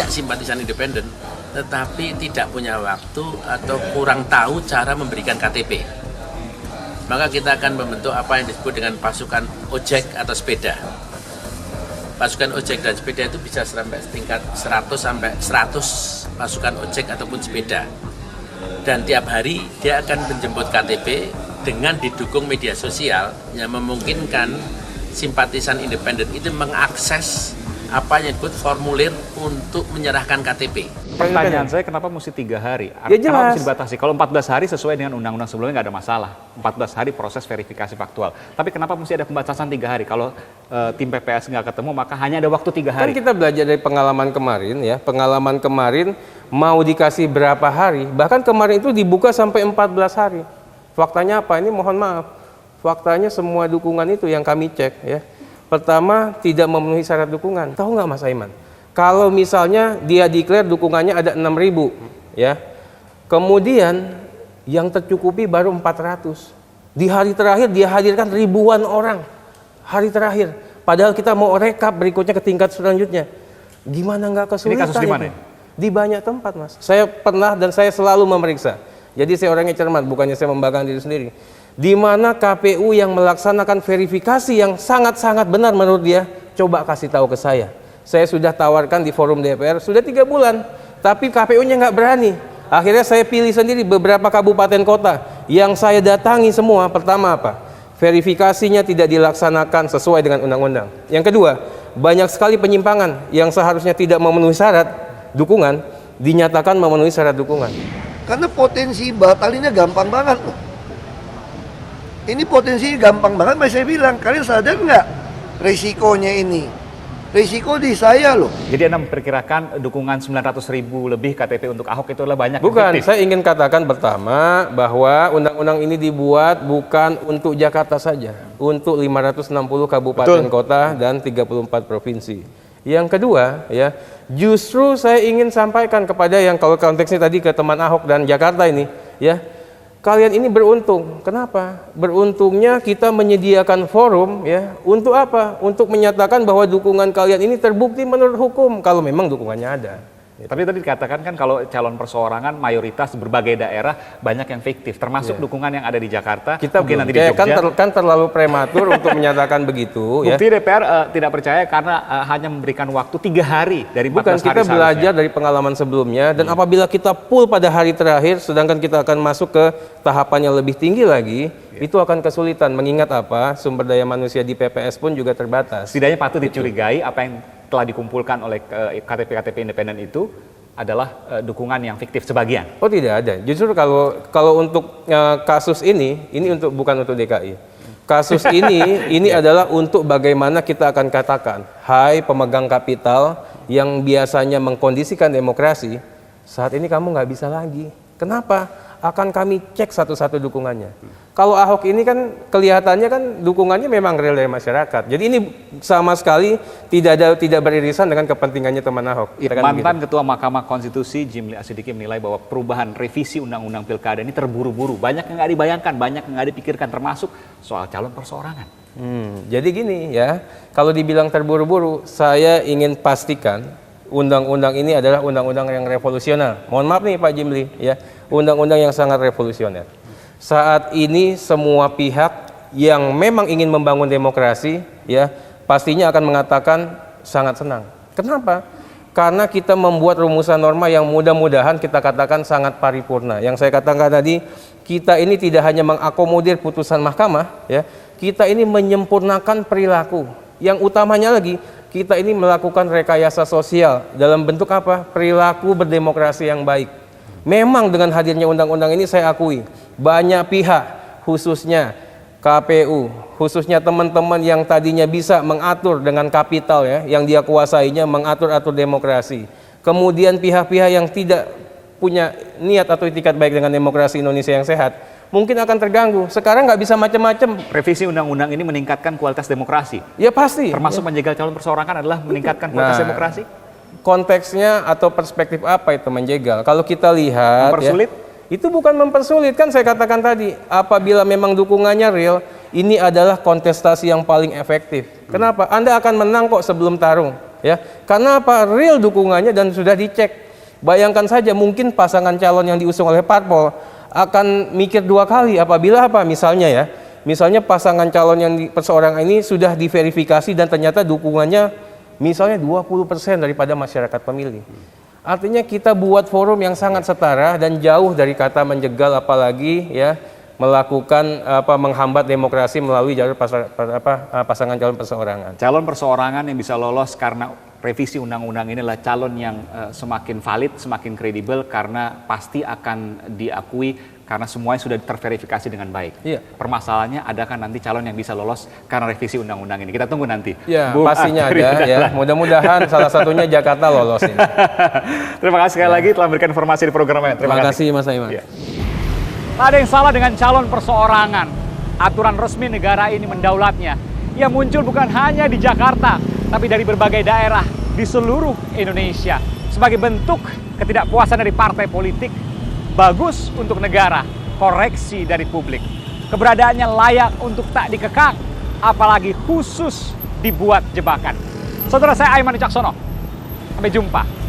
banyak simpatisan independen, tetapi tidak punya waktu atau kurang tahu cara memberikan KTP. Maka kita akan membentuk apa yang disebut dengan pasukan ojek atau sepeda. Pasukan ojek dan sepeda itu bisa sampai tingkat 100 sampai 100 pasukan ojek ataupun sepeda. Dan tiap hari dia akan menjemput KTP dengan didukung media sosial yang memungkinkan simpatisan independen itu mengakses apa yang disebut formulir untuk menyerahkan KTP. Pertanyaan saya, kenapa mesti 3 hari? Ya, kenapa jelas. mesti dibatasi? Kalau 14 hari sesuai dengan undang-undang sebelumnya nggak ada masalah. 14 hari proses verifikasi faktual. Tapi kenapa mesti ada pembatasan 3 hari? Kalau tim PPS nggak ketemu, maka hanya ada waktu 3 hari. Kan kita belajar dari pengalaman kemarin ya. Pengalaman kemarin mau dikasih berapa hari, bahkan kemarin itu dibuka sampai 14 hari. Faktanya apa? Ini mohon maaf. Faktanya semua dukungan itu yang kami cek ya. Pertama, tidak memenuhi syarat dukungan. Tahu nggak Mas Aiman? Kalau misalnya dia declare dukungannya ada 6.000 ya. Kemudian yang tercukupi baru 400. Di hari terakhir dia hadirkan ribuan orang. Hari terakhir. Padahal kita mau rekap berikutnya ke tingkat selanjutnya. Gimana nggak kesulitan? Ini kasus di mana? Di banyak tempat, Mas. Saya pernah dan saya selalu memeriksa. Jadi saya orangnya cermat, bukannya saya membanggakan diri sendiri. Di mana KPU yang melaksanakan verifikasi yang sangat-sangat benar menurut dia, coba kasih tahu ke saya. Saya sudah tawarkan di forum DPR, sudah 3 bulan, tapi KPU-nya nggak berani. Akhirnya saya pilih sendiri beberapa kabupaten kota yang saya datangi semua. Pertama apa? Verifikasinya tidak dilaksanakan sesuai dengan undang-undang. Yang kedua, banyak sekali penyimpangan yang seharusnya tidak memenuhi syarat dukungan, dinyatakan memenuhi syarat dukungan. Karena potensi batalinnya gampang banget loh. Ini potensi gampang banget, mas saya bilang. Kalian sadar nggak risikonya ini? Risiko di saya loh. Jadi Anda memperkirakan dukungan 900.000 lebih KTP untuk Ahok itu adalah banyak? Bukan, saya ingin katakan pertama bahwa undang-undang ini dibuat bukan untuk Jakarta saja, untuk 560 kabupaten kota dan 34 provinsi. Yang kedua, ya, justru saya ingin sampaikan kepada yang kalau konteksnya tadi ke teman Ahok dan Jakarta ini, ya, kalian ini beruntung. Kenapa? Beruntungnya kita menyediakan forum, ya, untuk apa? Untuk menyatakan bahwa dukungan kalian ini terbukti menurut hukum kalau memang dukungannya ada. Tapi tadi dikatakan kan kalau calon perseorangan mayoritas berbagai daerah banyak yang fiktif, termasuk dukungan yang ada di Jakarta. Kita mungkin belum, nanti di Jogja. kan terlalu prematur untuk menyatakan begitu. Bukti ya. DPR tidak percaya karena hanya memberikan waktu 3 hari dari 14 Bukan, hari kita belajar seharusnya. dari pengalaman sebelumnya dan apabila kita full pada hari terakhir, sedangkan kita akan masuk ke tahapan yang lebih tinggi lagi, itu akan kesulitan. Mengingat apa? Sumber daya manusia di PPS pun juga terbatas. Setidaknya patut dicurigai apa yang telah dikumpulkan oleh KTP-KTP independen itu adalah dukungan yang fiktif sebagian. Oh, tidak ada. Justru kalau untuk kasus ini untuk bukan untuk DKI. Kasus ini adalah untuk bagaimana kita akan katakan, hai pemegang kapital yang biasanya mengkondisikan demokrasi, saat ini kamu nggak bisa lagi. Kenapa? Akan kami cek satu-satu dukungannya. Kalau Ahok ini kan kelihatannya kan dukungannya memang real dari masyarakat. Jadi ini sama sekali tidak beririsan dengan kepentingannya teman Ahok. Mantan Ketua Mahkamah Konstitusi Jimli Asyidiki menilai bahwa perubahan revisi Undang-Undang Pilkada ini terburu-buru. Banyak yang nggak dibayangkan, banyak yang nggak dipikirkan, termasuk soal calon perseorangan. Jadi gini ya, kalau dibilang terburu-buru, saya ingin pastikan undang-undang ini adalah undang-undang yang revolusioner. Mohon maaf nih Pak Jimli, ya, undang-undang yang sangat revolusioner. Saat ini semua pihak yang memang ingin membangun demokrasi, ya, pastinya akan mengatakan sangat senang. Kenapa? Karena kita membuat rumusan norma yang mudah-mudahan kita katakan sangat paripurna. Yang saya katakan tadi, kita ini tidak hanya mengakomodir putusan mahkamah, ya, kita ini menyempurnakan perilaku. Yang utamanya lagi, kita ini melakukan rekayasa sosial dalam bentuk apa? Perilaku berdemokrasi yang baik. Memang dengan hadirnya undang-undang ini saya akui, banyak pihak, khususnya KPU, khususnya teman-teman yang tadinya bisa mengatur dengan kapital, ya, yang dia kuasainya mengatur-atur demokrasi. Kemudian pihak-pihak yang tidak punya niat atau itikat baik dengan demokrasi Indonesia yang sehat, mungkin akan terganggu. Sekarang nggak bisa macam-macam. Revisi undang-undang ini meningkatkan kualitas demokrasi. Ya pasti. Termasuk menjegal calon perseorangan adalah meningkatkan kualitas demokrasi. Konteksnya atau perspektif apa itu menjegal? Kalau kita lihat, mempersulit? Ya, itu bukan mempersulit, kan saya katakan tadi, apabila memang dukungannya real, ini adalah kontestasi yang paling efektif. Kenapa? Anda akan menang kok sebelum tarung. ya. Karena apa? Real dukungannya dan sudah dicek. Bayangkan saja mungkin pasangan calon yang diusung oleh parpol akan mikir 2 kali apabila apa? Misalnya pasangan calon yang perseorangan ini sudah diverifikasi dan ternyata dukungannya misalnya 20% daripada masyarakat pemilih. Artinya kita buat forum yang sangat setara dan jauh dari kata menjegal, apalagi ya melakukan menghambat demokrasi melalui jalur pasangan calon perseorangan. Calon perseorangan yang bisa lolos karena revisi undang-undang ini adalah calon yang semakin valid, semakin kredibel karena pasti akan diakui karena semuanya sudah terverifikasi dengan baik. Iya. Permasalahannya adakah nanti calon yang bisa lolos karena revisi undang-undang ini? Kita tunggu nanti. Ya, pastinya ada ya. Mudah-mudahan salah satunya Jakarta lolos ini. Terima kasih sekali lagi telah memberikan informasi di program ini. Terima kasih Mas Aiman. Ya. Tak ada yang salah dengan calon perseorangan. Aturan resmi negara ini mendaulatnya. Ia muncul bukan hanya di Jakarta, tapi dari berbagai daerah di seluruh Indonesia. Sebagai bentuk ketidakpuasan dari partai politik, bagus untuk negara, koreksi dari publik. Keberadaannya layak untuk tak dikekang, apalagi khusus dibuat jebakan. Saudara saya Aiman Wicaksono, sampai jumpa.